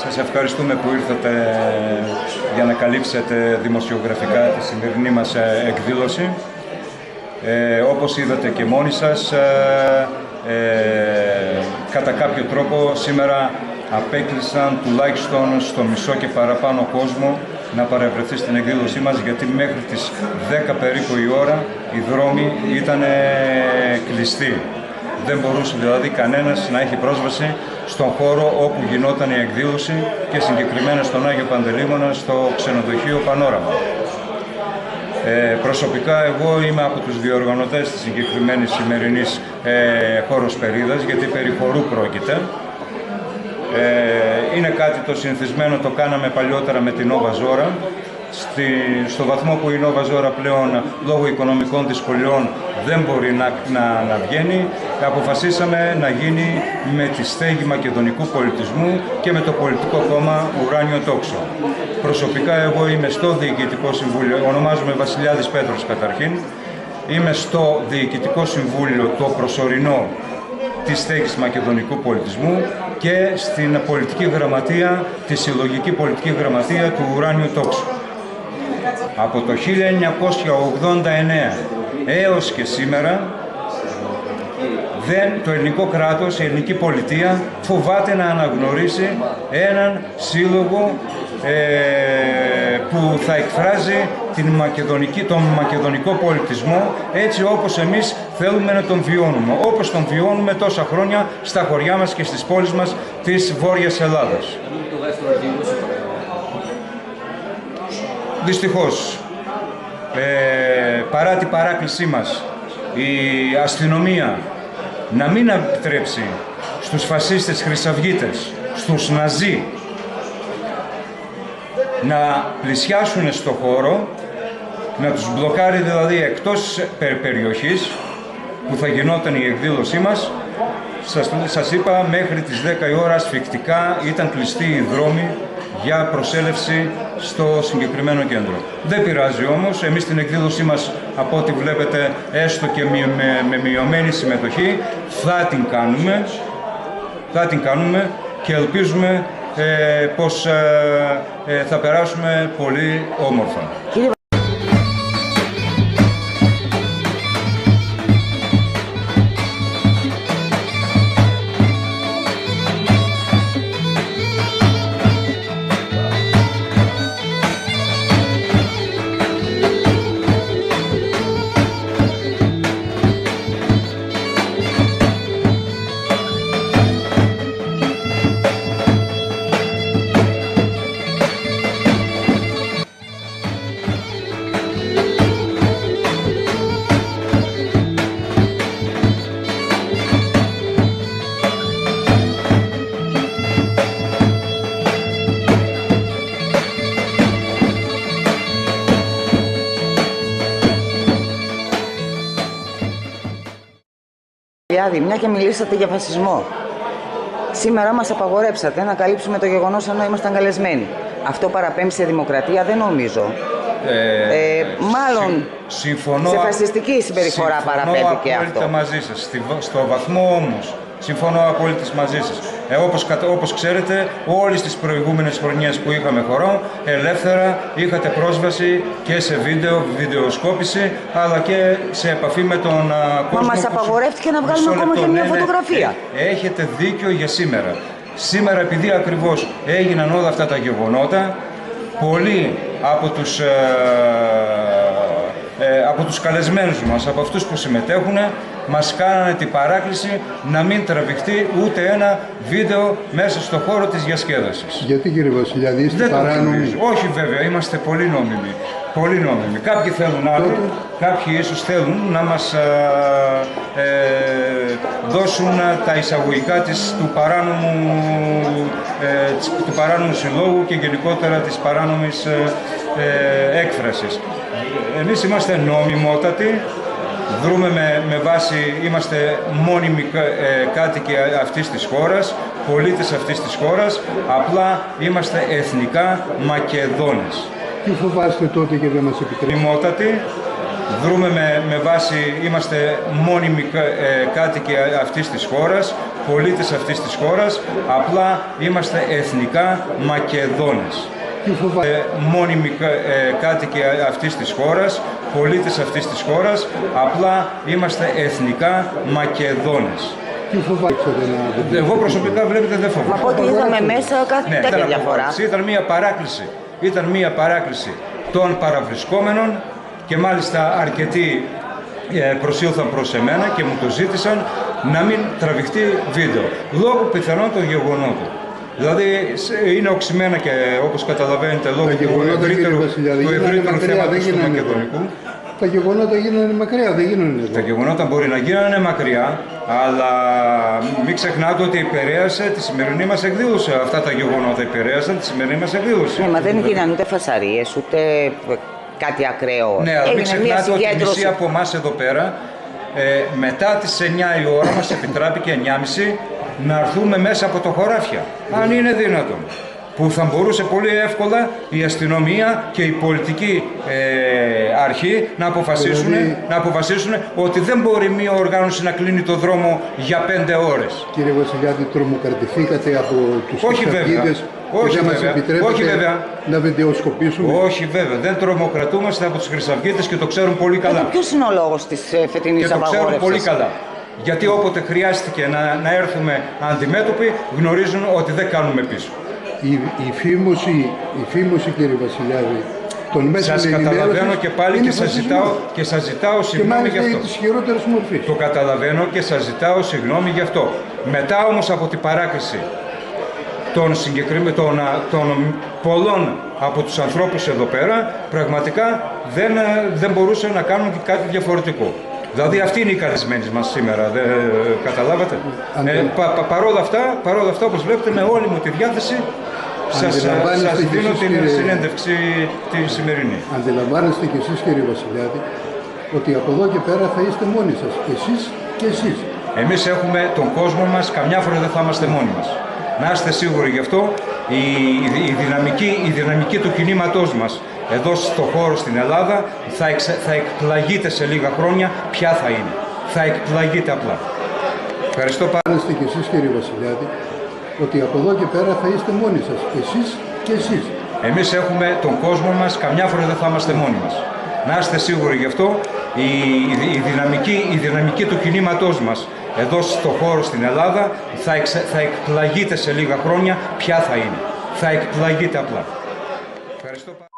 Σας ευχαριστούμε που ήρθατε για να καλύψετε δημοσιογραφικά τη σημερινή μας εκδήλωση. Όπως είδατε και μόνοι σας, κατά κάποιο τρόπο σήμερα απέκλεισαν τουλάχιστον στο μισό και παραπάνω κόσμο να παρευρεθεί στην εκδήλωσή μας, γιατί μέχρι τις 10 περίπου η ώρα οι δρόμοι ήταν κλειστοί. Δεν μπορούσε δηλαδή κανένας να έχει πρόσβαση στον χώρο όπου γινόταν η εκδήλωση και συγκεκριμένα στον Άγιο Παντελεήμωνα, στο ξενοδοχείο Πανόραμα. Προσωπικά εγώ είμαι από τους διοργανωτές της συγκεκριμένης σημερινής χωροσπερίδας, γιατί περί χορού πρόκειται. Είναι κάτι το συνηθισμένο, το κάναμε παλιότερα με την Nova Zora. Στο βαθμό που η Nova Zora πλέον λόγω οικονομικών δυσκολιών δεν μπορεί να βγαίνει, αποφασίσαμε να γίνει με τη στέγη Μακεδονικού Πολιτισμού και με το πολιτικό κόμμα Ουράνιο Τόξο. Προσωπικά εγώ είμαι στο Διοικητικό Συμβούλιο, ονομάζομαι Βασιλιάδης Πέτρος καταρχήν, είμαι στο Διοικητικό Συμβούλιο το προσωρινό της στέγης Μακεδονικού Πολιτισμού και στην πολιτική γραμματεία, τη συλλογική πολιτική γραμματεία του Ουράνιου Τόξου. Από το 1989 έως και σήμερα το ελληνικό κράτος, η ελληνική πολιτεία φοβάται να αναγνωρίσει έναν σύλλογο που θα εκφράζει τον μακεδονικό πολιτισμό έτσι όπως εμείς θέλουμε να τον βιώνουμε, όπως τον βιώνουμε τόσα χρόνια στα χωριά μας και στις πόλεις μας της Βόρειας Ελλάδας. Δυστυχώς, παρά την παράκλησή μας, η αστυνομία να μην επιτρέψει στους φασίστες χρυσαυγίτες, στους Ναζί, να πλησιάσουν στο χώρο, να τους μπλοκάρει δηλαδή εκτός περιοχής που θα γινόταν η εκδήλωσή μας. Σας είπα, μέχρι τις 10 η ώρα ασφικτικά ήταν κλειστοί οι δρόμοι για προσέλευση στο συγκεκριμένο κέντρο. Δεν πειράζει όμως, εμείς την εκδήλωσή μας, από ό,τι βλέπετε, έστω και με μειωμένη συμμετοχή, θα την κάνουμε και ελπίζουμε πως θα περάσουμε πολύ όμορφα. Μια και μιλήσατε για φασισμό. Σήμερα μας απαγορέψατε να καλύψουμε το γεγονός ενώ ήμασταν καλεσμένοι. Αυτό παραπέμπει σε δημοκρατία, δεν νομίζω. Μάλλον συμφωνώ, σε φασιστική συμπεριφορά παραπέμπει και αυτό. Συμφωνώ μαζί σας. Στο βαθμό όμως, συμφωνώ απόλυτα μαζί σας. Όπως ξέρετε, όλες τις προηγούμενες χρονιές που είχαμε χορό, ελεύθερα είχατε πρόσβαση και σε βιντεοσκόπηση, αλλά και σε επαφή με τον κόσμο. Μα μας απαγορεύτηκε να βγάλουμε ακόμα και μια φωτογραφία. Έχετε δίκιο για σήμερα. Σήμερα, επειδή ακριβώς έγιναν όλα αυτά τα γεγονότα, πολλοί από τους καλεσμένους μας, από αυτούς που συμμετέχουν, μας κάνανε την παράκληση να μην τραβηχτεί ούτε ένα βίντεο μέσα στο χώρο της διασκέδασης. Γιατί, κύριε Βασιλιάδη, είστε παράνομοι? Όχι βέβαια, είμαστε πολύ νόμιμοι. Πολύ νόμιμοι. Κάποιοι θέλουν άλλο, κάποιοι ίσως θέλουν να μας δώσουν τα εισαγωγικά του παράνομου συλλόγου και γενικότερα της παράνομης έκφρασης. Εμείς είμαστε νόμιμότατοι, δρούμε με βάση, είμαστε μόνιμοι κάτοικοι αυτής της χώρας, πολίτες αυτής της χώρας, απλά είμαστε εθνικά Μακεδόνες. Τι φοβάστε τότε και δεν μας επιτρέπετε? Νόμιμότατοι, δρούμε με βάση, είμαστε μόνιμοι κάτοικοι αυτής της χώρας, πολίτες αυτής της χώρας, απλά είμαστε εθνικά Μακεδόνες. Μόνιμοι κάτοικοι αυτής της χώρας, πολίτες αυτής της χώρας, απλά είμαστε εθνικά Μακεδόνες. Τι φοβάστε να... Εγώ προσωπικά βλέπετε δεν φοβάμαι. Από ό,τι είδαμε μέσα κάθε τέτοια διαφορά. Ήταν μία παράκληση των παραβρισκόμενων και μάλιστα αρκετοί προσήλθαν προς εμένα και μου το ζήτησαν να μην τραβηχτεί βίντεο, λόγω πιθανόν των γεγονότων. Δηλαδή είναι οξυμένα και όπως καταλαβαίνετε λόγω του ευρύτερου θέματος του Μακεδονικού. Τα γεγονότα γίνανε μακριά, δεν γίνανε εδώ. Τα γεγονότα μπορεί να γίνανε μακριά, αλλά μην ξεχνάτε ότι επηρέασε τη σημερινή μας εκδήλωση. Αυτά τα γεγονότα επηρέασαν τη σημερινή μας εκδήλωση. Ναι, μα δεν γίνανε ούτε φασαρίες, ούτε κάτι ακραίο. Ναι, αλλά μην ξεχνάτε ότι μισή από εμάς εδώ πέρα, μετά τις 9 η ώρα μας επιτράπηκε 9.30 να έρθουμε μέσα από το χωράφια, αν είναι δυνατόν. Που θα μπορούσε πολύ εύκολα η αστυνομία και η πολιτική αρχή να αποφασίσουν ότι δεν μπορεί μία οργάνωση να κλείνει το δρόμο για 5 ώρες. Κύριε Βασιλιάδη, τρομοκρατηθήκατε από τους χρυσαυγίτες και δεν μας επιτρέπετε να βιντεοσκοπήσουμε? Όχι βέβαια, δεν τρομοκρατούμαστε από τους χρυσαυγίτες και το ξέρουν πολύ καλά. Και ποιος είναι ο λόγος της φετινής απαγόρευσης? Και το ξέρουν πολύ καλά. Γιατί όποτε χρειάστηκε να έρθουμε αντιμέτωποι, γνωρίζουν ότι δεν κάνουμε πίσω. Η φήμωση, κύριε Βασιλιάδη, των μέσων σας καταλαβαίνω και πάλι και σας ζητάω συγγνώμη γι' αυτό. Της χειρότερης μορφής. Το καταλαβαίνω και σας ζητάω συγγνώμη γι' αυτό. Μετά όμως από την παράκριση των πολλών από τους ανθρώπους εδώ πέρα, πραγματικά δεν μπορούσαν να κάνουν κάτι διαφορετικό. Δηλαδή αυτή είναι η καλεσμένη μας σήμερα, καταλάβατε. Παρόλα αυτά, όπως βλέπετε, με όλη μου τη διάθεση σας δίνω την συνέντευξη τη σημερινή. Αντιλαμβάνεστε κι εσείς, κύριε Βασιλιάδη, ότι από εδώ και πέρα θα είστε μόνοι σας, εσείς και εσείς. Εμείς έχουμε τον κόσμο μας, καμιά φορά δεν θα είμαστε μόνοι μας. Να είστε σίγουροι γι' αυτό, η δυναμική του κινήματός μας εδώ στο χώρο στην Ελλάδα θα εκπλαγείτε σε λίγα χρόνια ποια θα είναι. Θα εκπλαγείτε απλά. Ευχαριστώ πάρα πολύ. Και εσείς, κύριε Βασιλιάδη, ότι από εδώ και πέρα θα είστε μόνοι σας, εσείς και εσείς. Εμείς έχουμε τον κόσμο μας, καμιά φορά δεν θα είμαστε μόνοι μας. Να είστε σίγουροι γι' αυτό, η δυναμική του κινήματός μας εδώ στο χώρο στην Ελλάδα θα εκπλαγείτε σε λίγα χρόνια ποια θα είναι. Θα εκπλαγείτε απλά. Ευχαριστώ πάρα πολύ.